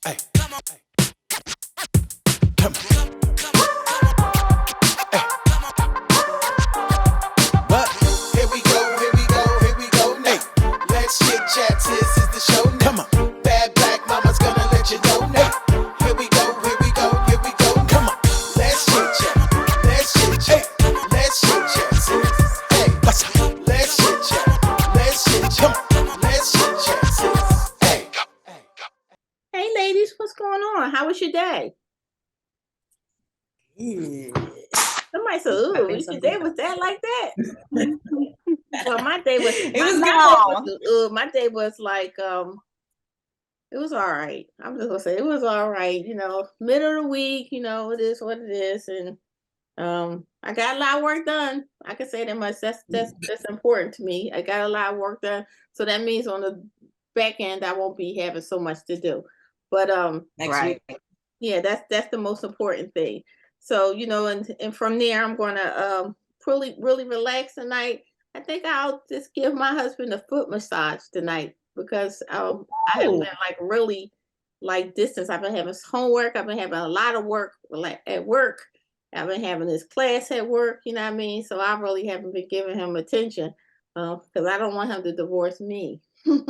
Hey, come on. Come on. Hey. What? Here we go, here we go, here we go now. Hey. Let's chit chat, this is the show now. Come on. Bad black mama's gonna let you know now. Hey. Here we go, here we go, here we go now. Come on. Let's chit chat, let's chit chat, hey. Let's chit chat, sis. Hey, what's up? Let's chit chat, let's chit chat, let's chit chat, sis. Hey. Hey ladies, what's going on? How was your day? Somebody said, "Ooh, your day was that like that?" Well, my day was. My day was like it was all right. I'm just gonna say it was all right. You know, middle of the week. You know, it is what it is, and I got a lot of work done. I can say that much. That's important to me. I got a lot of work done, so that means on the back end I won't be having so much to do. But next week. Yeah, that's the most important thing. So, you know, and from there I'm gonna really relax tonight. I think I'll just give my husband a foot massage tonight because I have been like really like distance. I've been having homework, I've been having a lot of work like at work. I've been having this class at work, you know what I mean? So I really haven't been giving him attention because I don't want him to divorce me. He's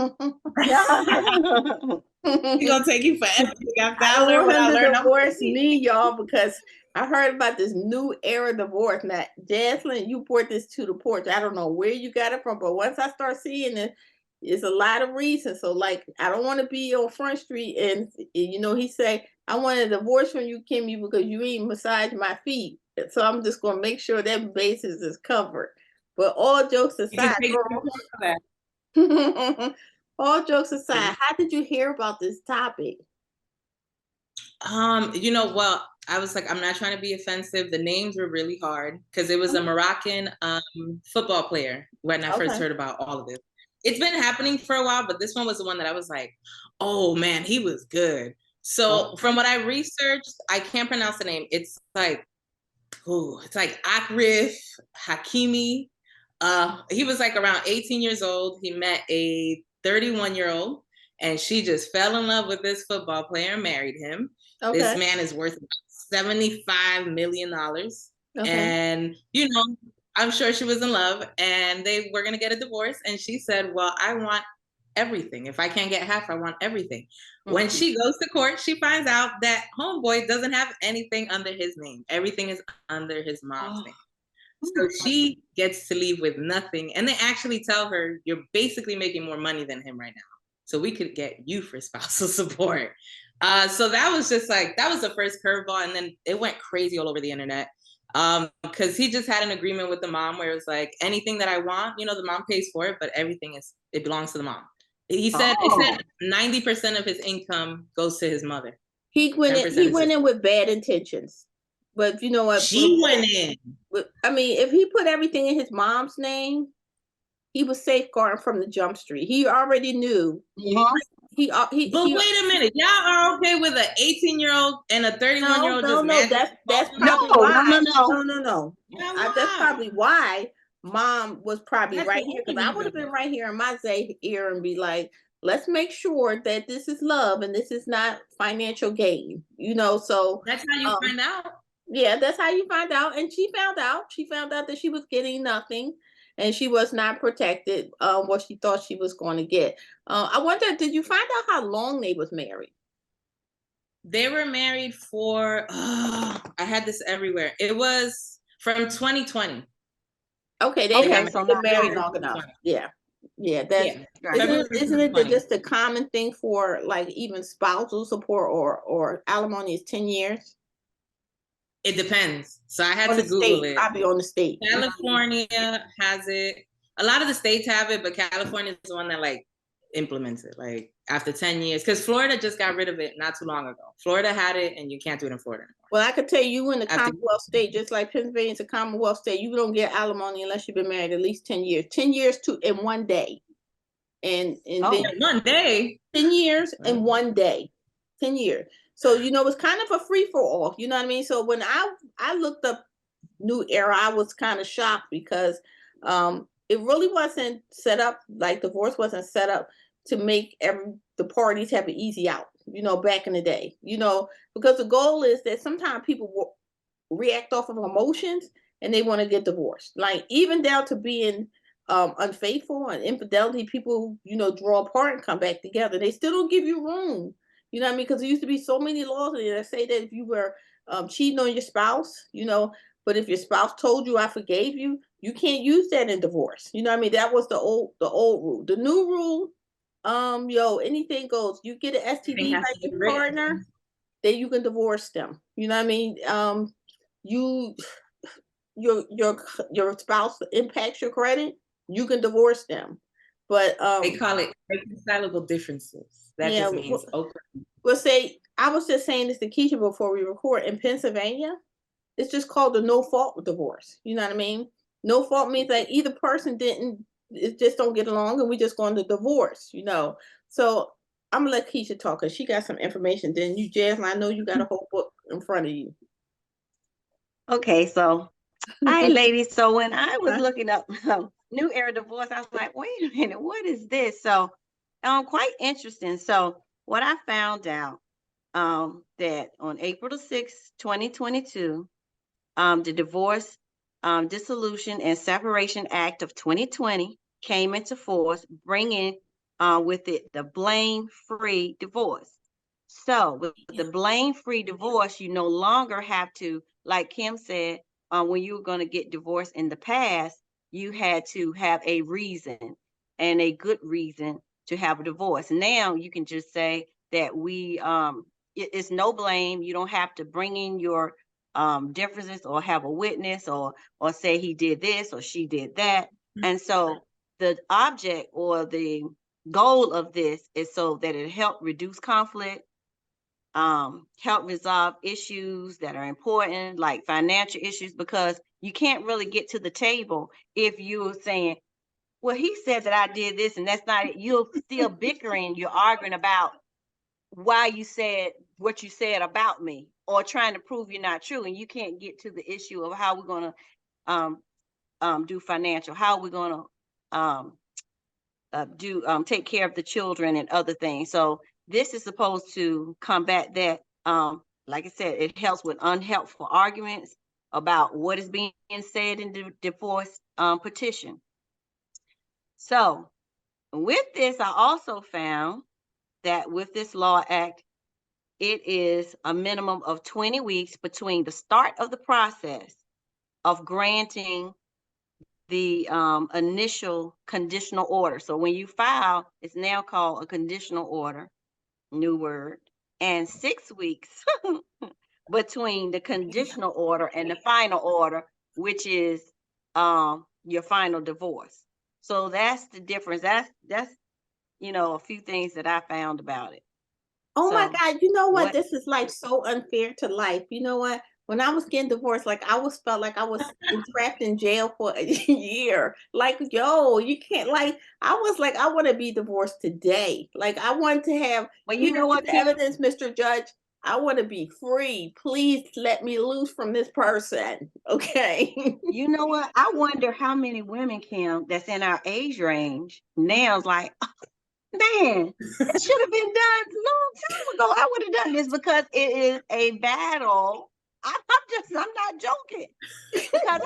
gonna take you forever. I don't want him to divorce me, y'all, because I heard about this new era divorce. Now, Jaslyn, you brought this to the porch. I don't know where you got it from, but once I start seeing it, it's a lot of reasons. So, like, I don't want to be on Front Street and, you know, he say, I want a divorce from you, Kimmy, because you ain't massage my feet. So I'm just going to make sure that basis is covered. But all jokes aside, all jokes aside, how did you hear about this topic? You know, well, I was like, I'm not trying to be offensive. The names were really hard because it was a Moroccan football player when I first heard about all of this. It's been happening for a while, but this one was the one that I was like, oh man, he was good. So from what I researched, I can't pronounce the name. It's like Akrif Hakimi. He was like around 18 years old. He met a 31-year-old and she just fell in love with this football player and married him. Okay. This man is worth $75 million. Okay. And, you know, I'm sure she was in love and they were going to get a divorce. And she said, well, I want everything. If I can't get half, I want everything. Mm-hmm. When she goes to court, she finds out that homeboy doesn't have anything under his name. Everything is under his mom's name. So she gets to leave with nothing. And they actually tell her, you're basically making more money than him right now. So we could get you for spousal support. So that was just like, that was the first curveball. And then it went crazy all over the internet. Because he just had an agreement with the mom where it was like, anything that I want, you know, the mom pays for it, but everything it belongs to the mom. He said, it said 90% of his income goes to his mother. He went in with bad intentions. But you know what? She went in. I mean, if he put everything in his mom's name, he was safeguarding from the jump street. He already knew. But wait a minute, y'all are okay with an 18-year-old and a 31-year-old? No, that's probably why. No. That's probably why mom was probably right here, because I would have been right here in my ear and be like, let's make sure that this is love and this is not financial gain. You know, so that's how you find out. Yeah, that's how you find out. And she found out. She found out that she was getting nothing and she was not protected what she thought she was going to get. I wonder, did you find out how long they was married? They were married for, I had this everywhere. It was from 2020. Okay, they been married long enough. Yeah. Isn't it just a common thing for like even spousal support or alimony is 10 years? It depends. So I had to Google it. I'll be on the state. California has it. A lot of the states have it, but California is the one that like implements it like after 10 years. Because Florida just got rid of it not too long ago. Florida had it and you can't do it in Florida anymore. Well, I could tell you in the Commonwealth state, just like Pennsylvania's a Commonwealth state, you don't get alimony unless you've been married at least 10 years. 10 years in one day. And then 1 day? 10 years in 1 day. 10 years. So, you know, it's kind of a free for all, you know what I mean? So when I looked up New Era, I was kind of shocked because it really wasn't set up, like divorce wasn't set up to make the parties have an easy out. back in the day, because the goal is that sometimes people will react off of emotions and they want to get divorced. Like even down to being unfaithful and infidelity, people, draw apart and come back together. They still don't give you room. You know what I mean? Because there used to be so many laws that say that if you were cheating on your spouse, but if your spouse told you I forgave you, you can't use that in divorce. You know what I mean? That was the old rule. The new rule, anything goes. You get an STD by your partner, then you can divorce them. You know what I mean? Your spouse impacts your credit, you can divorce them. But they call it reconcilable differences. That just means open. Well, I was just saying this to Keisha before we record. In Pennsylvania, it's just called the no fault divorce. You know what I mean? No fault means that either person just don't get along, and we just going to divorce. So I'm gonna let Keisha talk because she got some information. Then you, Jasmine, I know you got a whole book in front of you. Okay, so hi, ladies. So when I was looking up New Era Divorce, I was like, wait a minute, what is this? So quite interesting. So what I found out that on April the 6th, 2022, the Divorce Dissolution and Separation Act of 2020 came into force, bringing with it the blame-free divorce. So with the blame-free divorce, you no longer have to, like Kim said, when you were going to get divorced in the past, you had to have a reason and a good reason to have a divorce. Now you can just say that it's no blame. You don't have to bring in your differences or have a witness or say he did this or she did that. And so the object or the goal of this is so that it help reduce conflict, help resolve issues that are important, like financial issues, because you can't really get to the table if you're saying, well, he said that I did this and that's not it. You're still bickering, you're arguing about why you said what you said about me or trying to prove you're not true. And you can't get to the issue of how we're going to do financial, how we're going to take care of the children and other things. So this is supposed to combat that. Like I said, it helps with unhelpful arguments about what is being said in the divorce petition. So with this, I also found that with this law act, it is a minimum of 20 weeks between the start of the process of granting the initial conditional order. So when you file, it's now called a conditional order, new word, and 6 weeks between the conditional order and the final order, which is your final divorce. So that's the difference. That's a few things that I found about it. Oh my God, you know what? This is like so unfair to life. You know what? When I was getting divorced, like I felt like I was trapped in jail for a year. Like, you can't, like, I was like, I want to be divorced today. Like, I want to have, but you know what, the evidence, Mr. Judge, I want to be free. Please let me loose from this person. Okay. You know what? I wonder how many women, Kim, that's in our age range now is like, man, it should have been done a long time ago. I would have done this because it is a battle. I'm not joking. Because I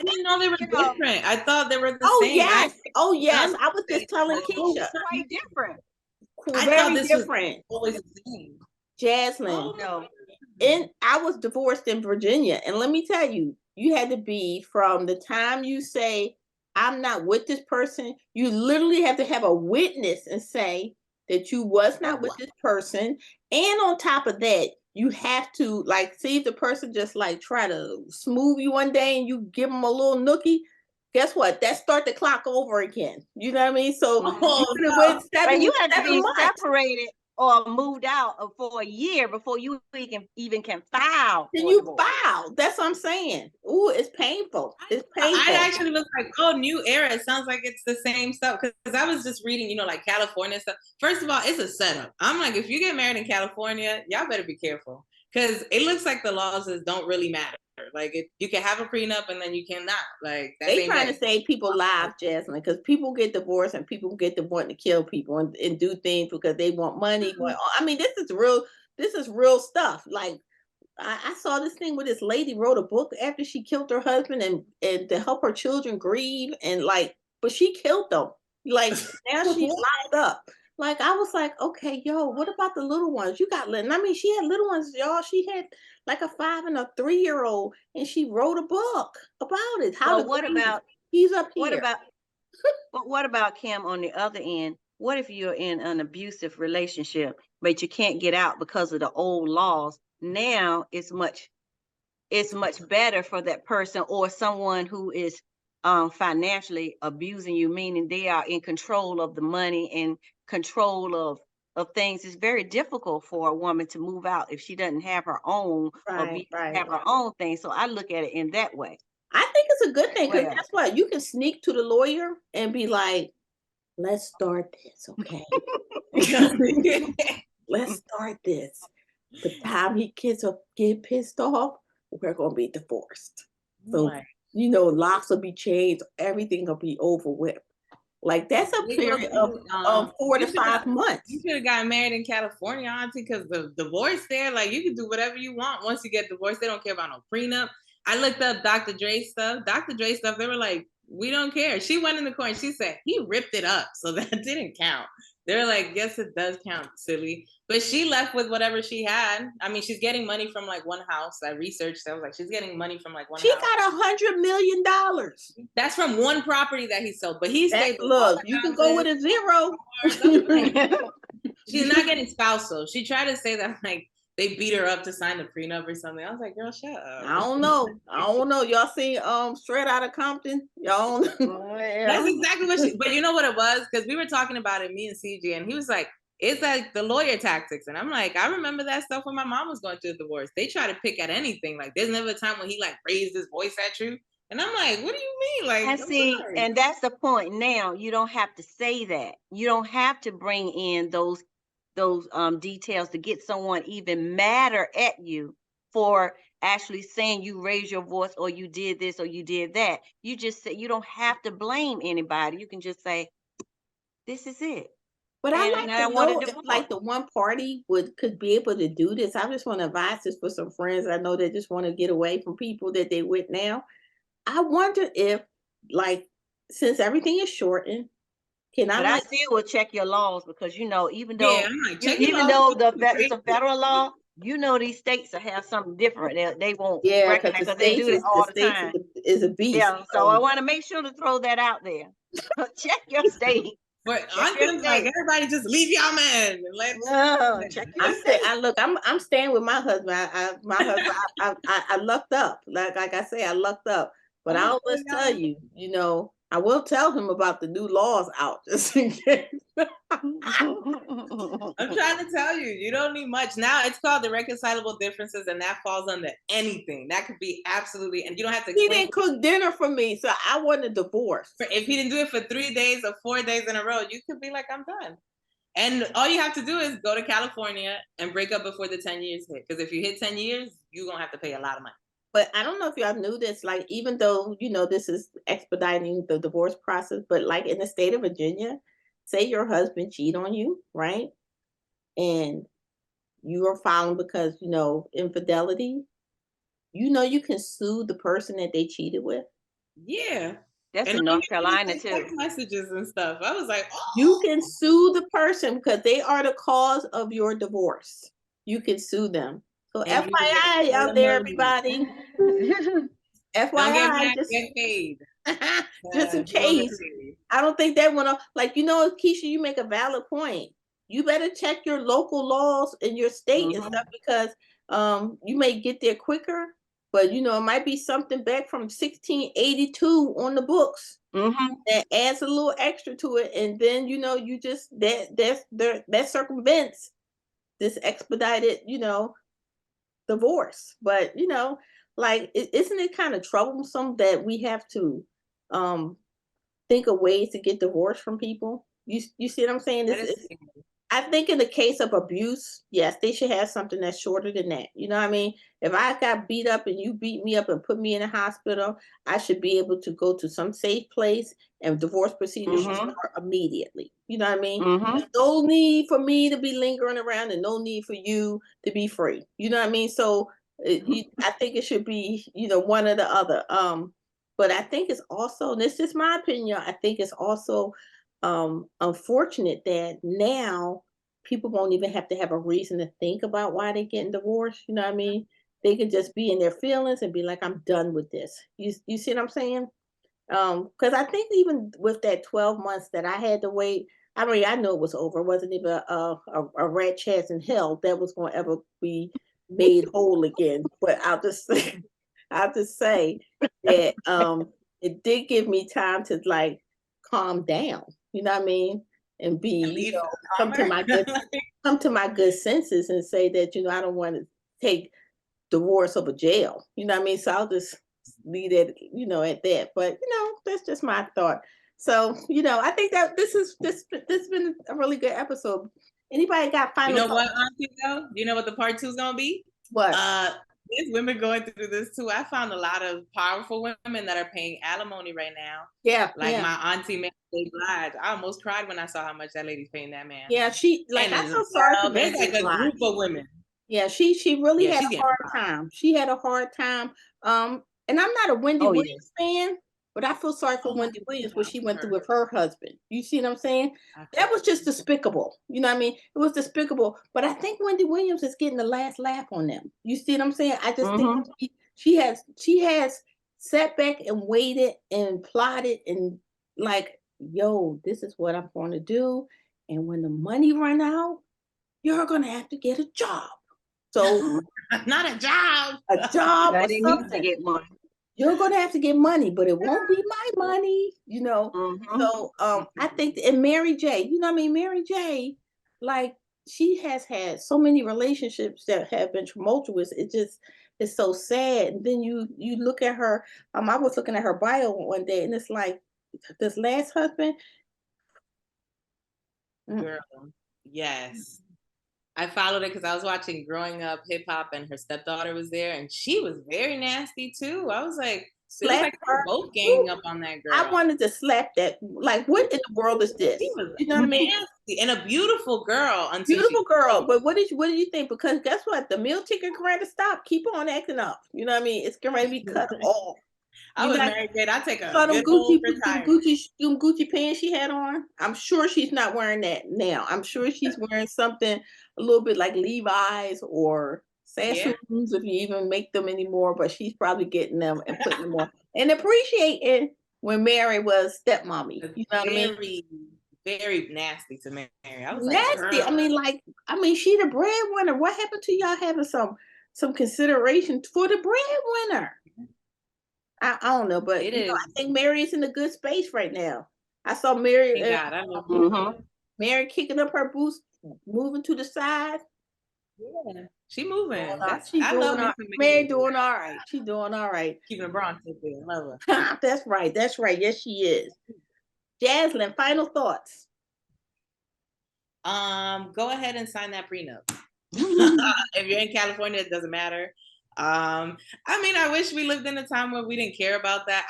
didn't know they were different. I thought they were the same. Yes. I was just telling Keisha. Quite different. I thought this different. Was always the same. Jasmine. No. I was divorced in Virginia. And let me tell you, you had to be from the time you say, I'm not with this person. You literally have to have a witness and say that you was not with this person. And on top of that, you have to see if the person just try to smooth you one day and you give them a little nookie. Guess what? That start the clock over again. You know what I mean? So you had to be separated or moved out for a year before you even can file. Then you file. That's what I'm saying. Ooh, it's painful. It's painful. I actually was like, oh, new era. It sounds like it's the same stuff. Because I was just reading, like California stuff. First of all, it's a setup. I'm like, if you get married in California, y'all better be careful. because it looks like the laws don't really matter. Like you can have a prenup and then you cannot. Like they trying to save people lives, Jasmine, because people get divorced and people get to wanting to kill people and do things because they want money. I mean, this is real stuff. Like I saw this thing where this lady wrote a book after she killed her husband and to help her children grieve and like, but she killed them. Like now she's locked up. Like I was like, okay, yo, what about the little ones? You got little. I mean, she had little ones, y'all. She had like a 5 and a 3-year-old, and she wrote a book about it. How? Well, what about? He's up here. What about? But what about Kim on the other end? What if you're in an abusive relationship, but you can't get out because of the old laws? Now it's much better for that person or someone who is financially abusing you, meaning they are in control of the money and control of things. It's very difficult for a woman to move out if she doesn't have her own have her own thing. So I look at it in that way. I think it's a good thing because guess what? You can sneak to the lawyer and be like, let's start this, okay? Let's start this. The time he kids will get pissed off, we're gonna be divorced. So locks will be changed, everything will be over with. Like that's a period of 4 to 5 months. You should have gotten married in California, auntie, because the divorce there, like you can do whatever you want once you get divorced. They don't care about no prenup. I looked up Dr. Dre stuff. Dr. Dre stuff, they were like, we don't care. She went in the court and she said, he ripped it up. So that didn't count. They're like, yes, it does count, silly. But she left with whatever she had. I mean, she's getting money from like one house. I researched. I was like, she's getting money from like one house. She got $100 million. That's from one property that he sold. But he stayed. Look, you can go with a zero. She's not getting spousal. She tried to say that like they beat her up to sign the prenup or something. I was like, girl, shut up. I don't know. Y'all seen Straight Outta Compton? Y'all don't know. That's exactly what but you know what it was? Because we were talking about it, me and CJ, and he was like, it's like the lawyer tactics. And I'm like, I remember that stuff when my mom was going through a divorce. They try to pick at anything. Like there's never a time when he like raised his voice at you. And I'm like, what do you mean? Like, and see, and that's the point. Now you don't have to say that. You don't have to bring in those details to get someone even madder at you for actually saying you raised your voice or you did this or you did that. You just say, you don't have to blame anybody. You can just say, this is it. But I like to know if like the one party could be able to do this. I just want to advise this for some friends I know that just want to get away from people that they with now. I wonder if like, since everything is shortened, I still will check your laws because even though it's a federal law, these states will have something different. They won't recognize because they do it all the time. Is a beast. Yeah, so I want to make sure to throw that out there. Check your state. But I'm like, everybody just leave y'all man and check your state. I'm staying with my husband. I lucked up. Like I say, I lucked up. But I always tell you, I will tell him about the new laws out just in case. I'm trying to tell you, you don't need much. Now it's called irreconcilable differences, and that falls under anything. That could be absolutely, and you don't have to. He didn't cook dinner for me, so I want a divorce. If he didn't do it for 3 days or 4 days in a row, you could be like, I'm done. And all you have to do is go to California and break up before the 10 years hit. Because if you hit 10 years, you're going to have to pay a lot of money. But I don't know if y'all knew this, like, even though, this is expediting the divorce process, but like in the state of Virginia, say your husband cheat on you, right? And you are found because, infidelity, you can sue the person that they cheated with. Yeah. That's in North Carolina too. Messages and stuff. I was like, oh. You can sue the person because they are the cause of your divorce. You can sue them. So and FYI out there, everybody. FYI, just get paid. Just in case. I don't think that went off. Like, Keisha, you make a valid point. You better check your local laws in your state and stuff because you may get there quicker. But it might be something back from 1682 on the books that adds a little extra to it, and then you just that circumvents this expedited divorce. But like, isn't it kind of troublesome that we have to think of ways to get divorced from people? You see what I'm saying? I think in the case of abuse, yes, they should have something that's shorter than that. You know what I mean? If I got beat up and you beat me up and put me in a hospital, I should be able to go to some safe place and divorce procedures should start immediately. You know what I mean? There's no need for me to be lingering around and no need for you to be free. You know what I mean? So I think it should be, one or the other. But I think it's also, and this is my opinion, I think it's also unfortunate that now people won't even have to have a reason to think about why they're getting divorced. You know what I mean? They can just be in their feelings and be like, I'm done with this. You see what I'm saying? Because I think even with that 12 months that I had to wait, I mean, I know it was over. It wasn't even a rat chance in hell that was going to ever be made whole again. But I'll just say that it did give me time to like calm down. You know what I mean? And be, come to my good senses and say that, I don't want to take divorce over jail. You know what I mean? So I'll just leave it, at that. But that's just my thought. So, I think that this been a really good episode. Anybody got final thoughts? What, Auntie, though? Do you know what the part 2 is gonna be? What? There's women going through this too. I found a lot of powerful women that are paying alimony right now. Yeah. Like my auntie Mary Blige. I almost cried when I saw how much that lady's paying that man. Yeah, I feel sorry for Mary. There's like a group of women. Yeah, she really had a hard time. She had a hard time. And I'm not a Wendy Williams fan, but I feel sorry for Wendy Williams what she went through with her husband. You see what I'm saying? That was just despicable. You know what I mean? It was despicable. But I think Wendy Williams is getting the last laugh on them. You see what I'm saying? I just think she has sat back and waited and plotted and like, yo, this is what I'm going to do. And when the money run out, you're going to have to get a job. So not a job. A job or something. To get money. You're gonna have to get money, but it won't be my money, So I think and Mary J, you know what I mean? Mary J, like she has had so many relationships that have been tumultuous. It just is so sad. And then you look at her, I was looking at her bio one day and it's like this last husband. Girl, yes. I followed it because I was watching Growing Up Hip Hop and her stepdaughter was there and she was very nasty too. I was like, slap her. Both ganging up on that girl. I wanted to slap that. Like, what in the world is this? She was nasty and a beautiful girl. Beautiful girl. But what did you think? Because guess what? The meal ticket going to stop. Keep on acting up. You know what I mean? It's going to be cut off. I was married, I take a good Gucci pants she had on. I'm sure she's not wearing that now. I'm sure she's wearing something a little bit like Levi's or Sassoons if you even make them anymore. But she's probably getting them and putting them on and appreciating when Mary was stepmommy. You know what I mean? Very nasty to Mary. I was nasty. Like, I mean, she the breadwinner. What happened to y'all having some consideration for the breadwinner? I don't know, but I think Mary is in a good space right now. I saw Mary. Mary kicking up her boots, moving to the side. Yeah, she moving. Mary doing all right. She's doing all right. Keeping the Bronx up there. Love her. That's right. That's right. Yes, she is. Jaslyn, final thoughts. Go ahead and sign that prenup. If you're in California, it doesn't matter. I wish we lived in a time where we didn't care about that.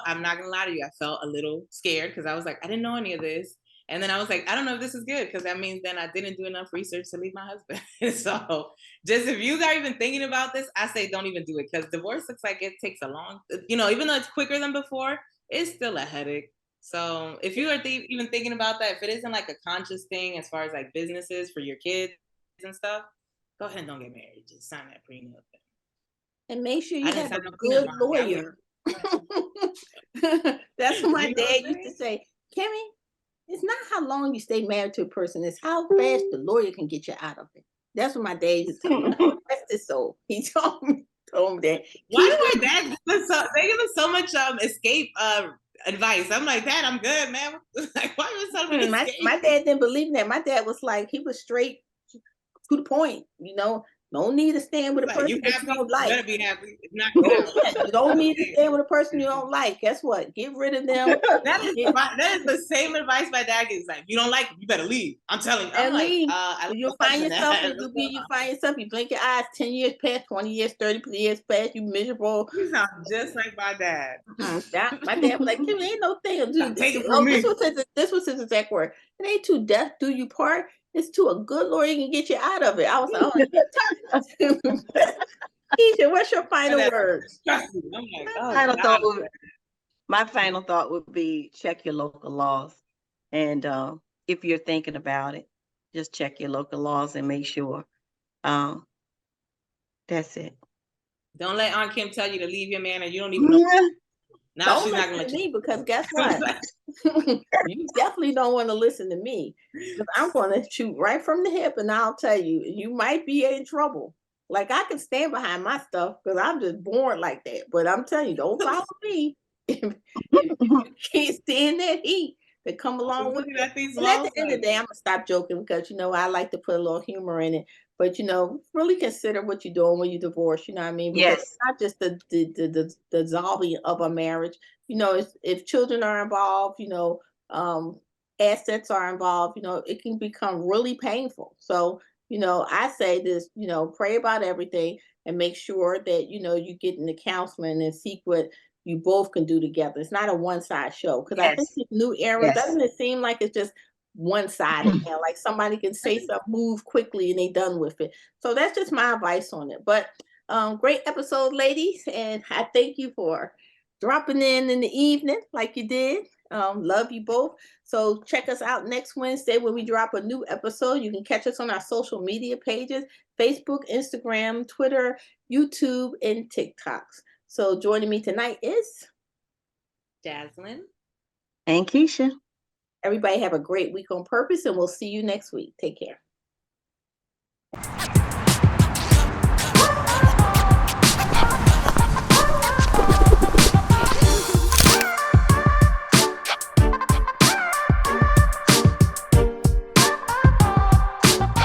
I'm not gonna lie to you, I felt a little scared because I was like, I didn't know any of this. And then I was like, I don't know if this is good because that means then I didn't do enough research to leave my husband. So just if you are even thinking about this, I say don't even do it because divorce looks like it takes a long, even though it's quicker than before, it's still a headache. So if you are even thinking about that, if it isn't like a conscious thing as far as like businesses for your kids and stuff, go ahead and don't get married. Just sign that prenup. And make sure you have a good lawyer. That's what my dad used to say. Kimmy, it's not how long you stay married to a person, it's how fast the lawyer can get you out of it. That's what my dad used to tell me. Rest his soul. He told me that. Why do my dad they give us so much escape advice? I'm like, Dad, I'm good, man. Like, why are you telling me my dad didn't believe in that. My dad was like, he was straight to the point, No need to stand with a person You that you don't like. You better be happy. Knock it out. You don't need to stand with a person you don't like. Guess what? Get rid of them. That is the same advice my dad gives. Like, you don't like it, you better leave. I'm telling you. I'm leave. like, you'll find yourself. You find yourself. You blink your eyes. 10 years past, 20 years, 30 years past. You miserable. You sound just like my dad. My dad was like, "Kim, ain't no thing. Dude, take it from me." This was his exact word. It ain't to death do you part. It's to a good lawyer can get you out of it. I was like, oh, Keisha, what's your final words? I'm like, my final thought would be check your local laws. And if you're thinking about it, just check your local laws and make sure. That's it. Don't let Aunt Kim tell you to leave your man and you don't even know. Now she's not gonna let me, because guess what? You definitely don't want to listen to me, because I'm going to shoot right from the hip, and I'll tell you, you might be in trouble. Like, I can stand behind my stuff because I'm just born like that. But I'm telling you, don't follow me if you can't stand that heat that come along with it. And at the end of the day, I'm gonna stop joking, because I like to put a little humor in it. But really consider what you're doing when you divorce. You know what I mean? Because it's not just the dissolving of a marriage. If children are involved, assets are involved. It can become really painful. So I say this. Pray about everything and make sure that you get into counseling and seek what you both can do together. It's not a one-side show, because I think this new era, doesn't it seem like it's just one-sided now? Like, somebody can say something, move quickly, and they done with it. So that's just my advice on it. But great episode, ladies, and I thank you for dropping in the evening like you did. Love you both. So check us out next Wednesday when we drop a new episode. You can catch us on our social media pages: Facebook, Instagram, Twitter, YouTube, and TikToks. So joining me tonight is Jaslyn and Keisha. Everybody have a great week on purpose, and we'll see you next week. Take care.